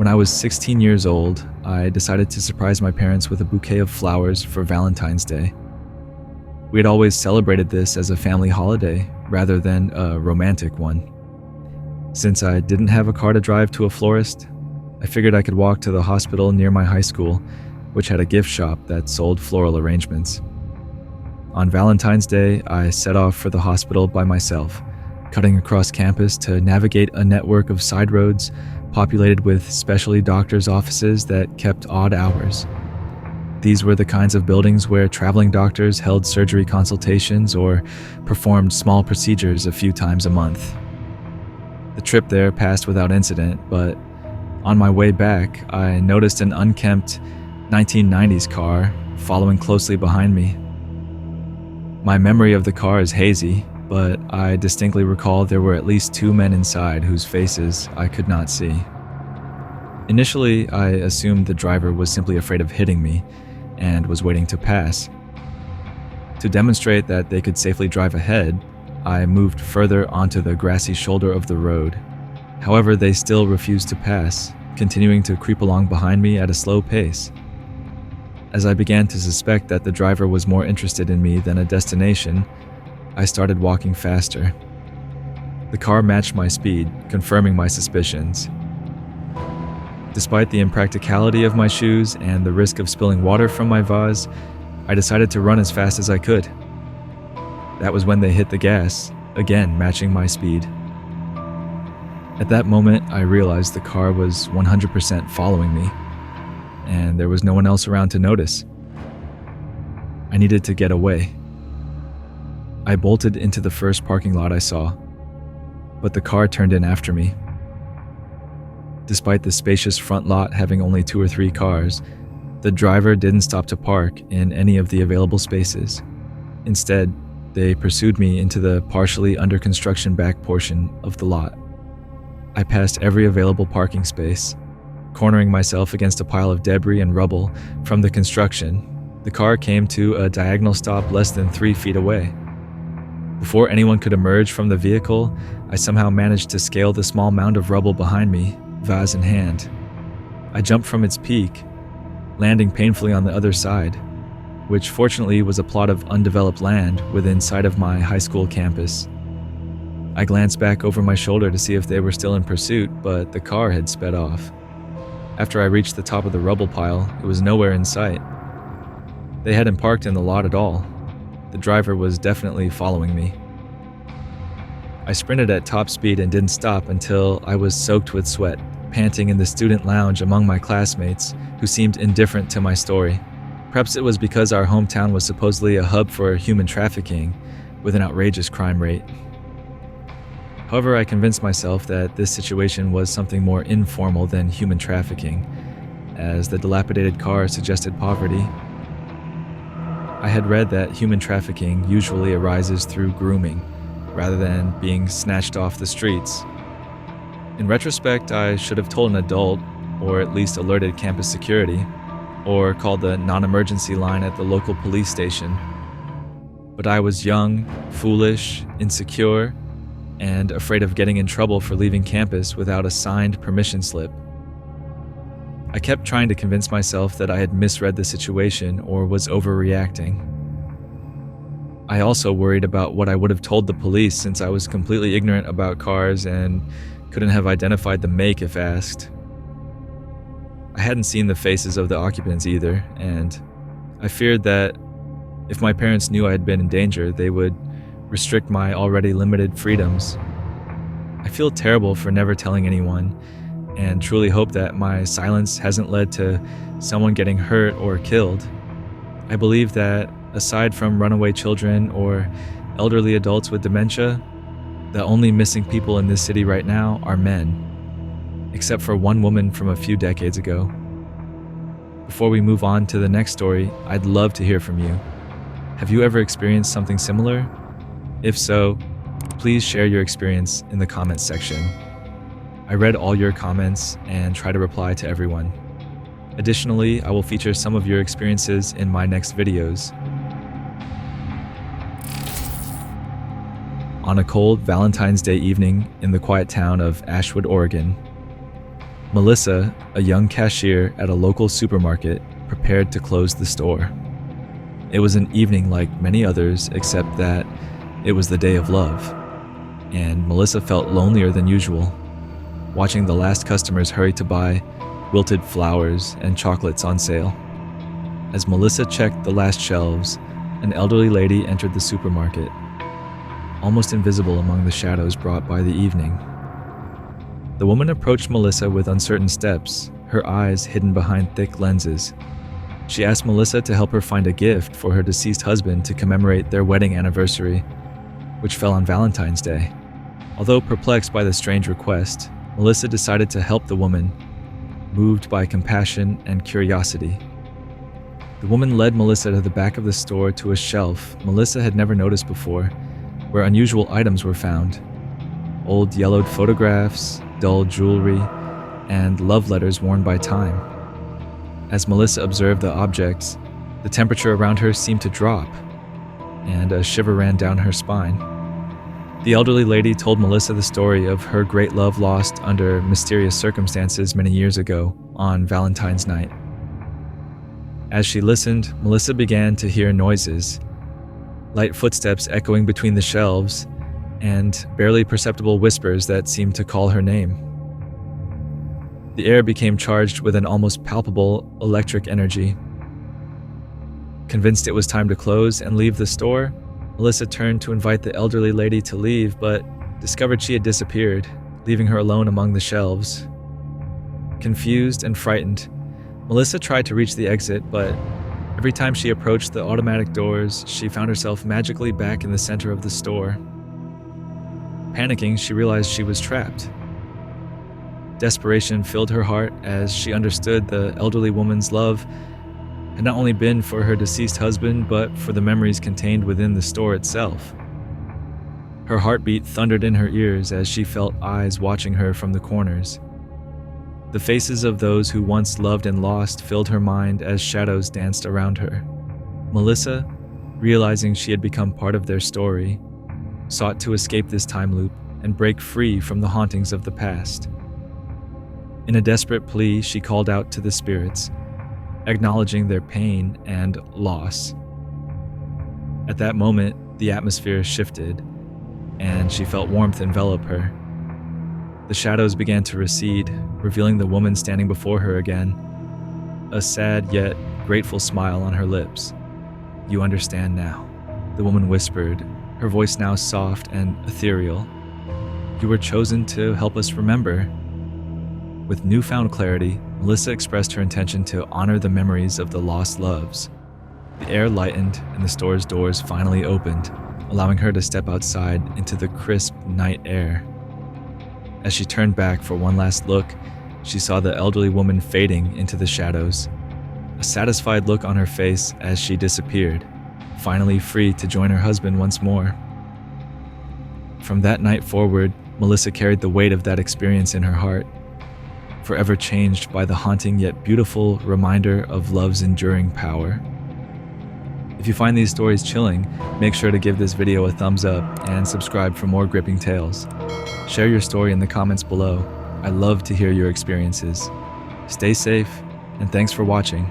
When I was 16 years old, I decided to surprise my parents with a bouquet of flowers for Valentine's Day. We had always celebrated this as a family holiday rather than a romantic one. Since I didn't have a car to drive to a florist, I figured I could walk to the hospital near my high school, which had a gift shop that sold floral arrangements. On Valentine's Day, I set off for the hospital by myself, cutting across campus to navigate a network of side roads populated with specialty doctors' offices that kept odd hours. These were the kinds of buildings where traveling doctors held surgery consultations or performed small procedures a few times a month. The trip there passed without incident, but on my way back, I noticed an unkempt 1990s car following closely behind me. My memory of the car is hazy, but I distinctly recall there were at least two men inside whose faces I could not see. Initially, I assumed the driver was simply afraid of hitting me and was waiting to pass. To demonstrate that they could safely drive ahead, I moved further onto the grassy shoulder of the road. However, they still refused to pass, continuing to creep along behind me at a slow pace. As I began to suspect that the driver was more interested in me than a destination, I started walking faster. The car matched my speed, confirming my suspicions. Despite the impracticality of my shoes and the risk of spilling water from my vase, I decided to run as fast as I could. That was when they hit the gas, again matching my speed. At that moment, I realized the car was 100% following me, and there was no one else around to notice. I needed to get away. I bolted into the first parking lot I saw, but the car turned in after me. Despite the spacious front lot having only 2 or 3 cars, the driver didn't stop to park in any of the available spaces. Instead, they pursued me into the partially under construction back portion of the lot. I passed every available parking space, cornering myself against a pile of debris and rubble from the construction. The car came to a diagonal stop less than 3 feet away. Before anyone could emerge from the vehicle, I somehow managed to scale the small mound of rubble behind me, vase in hand. I jumped from its peak, landing painfully on the other side, which fortunately was a plot of undeveloped land within sight of my high school campus. I glanced back over my shoulder to see if they were still in pursuit, but the car had sped off. After I reached the top of the rubble pile, it was nowhere in sight. They hadn't parked in the lot at all. The driver was definitely following me. I sprinted at top speed and didn't stop until I was soaked with sweat, panting in the student lounge among my classmates who seemed indifferent to my story. Perhaps it was because our hometown was supposedly a hub for human trafficking with an outrageous crime rate. However, I convinced myself that this situation was something more informal than human trafficking, as the dilapidated car suggested poverty. I had read that human trafficking usually arises through grooming, rather than being snatched off the streets. In retrospect, I should have told an adult, or at least alerted campus security, or called the non-emergency line at the local police station. But I was young, foolish, insecure, and afraid of getting in trouble for leaving campus without a signed permission slip. I kept trying to convince myself that I had misread the situation or was overreacting. I also worried about what I would have told the police since I was completely ignorant about cars and couldn't have identified the make if asked. I hadn't seen the faces of the occupants either, and I feared that if my parents knew I had been in danger, they would restrict my already limited freedoms. I feel terrible for never telling anyone, and truly hope that my silence hasn't led to someone getting hurt or killed. I believe that, aside from runaway children or elderly adults with dementia, the only missing people in this city right now are men, except for one woman from a few decades ago. Before we move on to the next story, I'd love to hear from you. Have you ever experienced something similar? If so, please share your experience in the comments section. I read all your comments and try to reply to everyone. Additionally, I will feature some of your experiences in my next videos. On a cold Valentine's Day evening in the quiet town of Ashwood, Oregon, Melissa, a young cashier at a local supermarket, prepared to close the store. It was an evening like many others, except that it was the day of love, and Melissa felt lonelier than usual, watching the last customers hurry to buy wilted flowers and chocolates on sale. As Melissa checked the last shelves, an elderly lady entered the supermarket, almost invisible among the shadows brought by the evening. The woman approached Melissa with uncertain steps, her eyes hidden behind thick lenses. She asked Melissa to help her find a gift for her deceased husband to commemorate their wedding anniversary, which fell on Valentine's Day. Although perplexed by the strange request, Melissa decided to help the woman, moved by compassion and curiosity. The woman led Melissa to the back of the store to a shelf Melissa had never noticed before, where unusual items were found. Old yellowed photographs, dull jewelry, and love letters worn by time. As Melissa observed the objects, the temperature around her seemed to drop, and a shiver ran down her spine. The elderly lady told Melissa the story of her great love lost under mysterious circumstances many years ago on Valentine's night. As she listened, Melissa began to hear noises, light footsteps echoing between the shelves, and barely perceptible whispers that seemed to call her name. The air became charged with an almost palpable electric energy. Convinced it was time to close and leave the store, Melissa turned to invite the elderly lady to leave, but discovered she had disappeared, leaving her alone among the shelves. Confused and frightened, Melissa tried to reach the exit, but every time she approached the automatic doors, she found herself magically back in the center of the store. Panicking, she realized she was trapped. Desperation filled her heart as she understood the elderly woman's love had not only been for her deceased husband, but for the memories contained within the store itself. Her heartbeat thundered in her ears as she felt eyes watching her from the corners. The faces of those who once loved and lost filled her mind as shadows danced around her. Melissa, realizing she had become part of their story, sought to escape this time loop and break free from the hauntings of the past. In a desperate plea, she called out to the spirits, acknowledging their pain and loss. At that moment, the atmosphere shifted, and she felt warmth envelop her. The shadows began to recede, revealing the woman standing before her again, a sad yet grateful smile on her lips. "You understand now," the woman whispered, her voice now soft and ethereal. "You were chosen to help us remember." With newfound clarity, Melissa expressed her intention to honor the memories of the lost loves. The air lightened and the store's doors finally opened, allowing her to step outside into the crisp night air. As she turned back for one last look, she saw the elderly woman fading into the shadows, a satisfied look on her face as she disappeared, finally free to join her husband once more. From that night forward, Melissa carried the weight of that experience in her heart, forever changed by the haunting yet beautiful reminder of love's enduring power. If you find these stories chilling, make sure to give this video a thumbs up and subscribe for more gripping tales. Share your story in the comments below. I love to hear your experiences. Stay safe, and thanks for watching.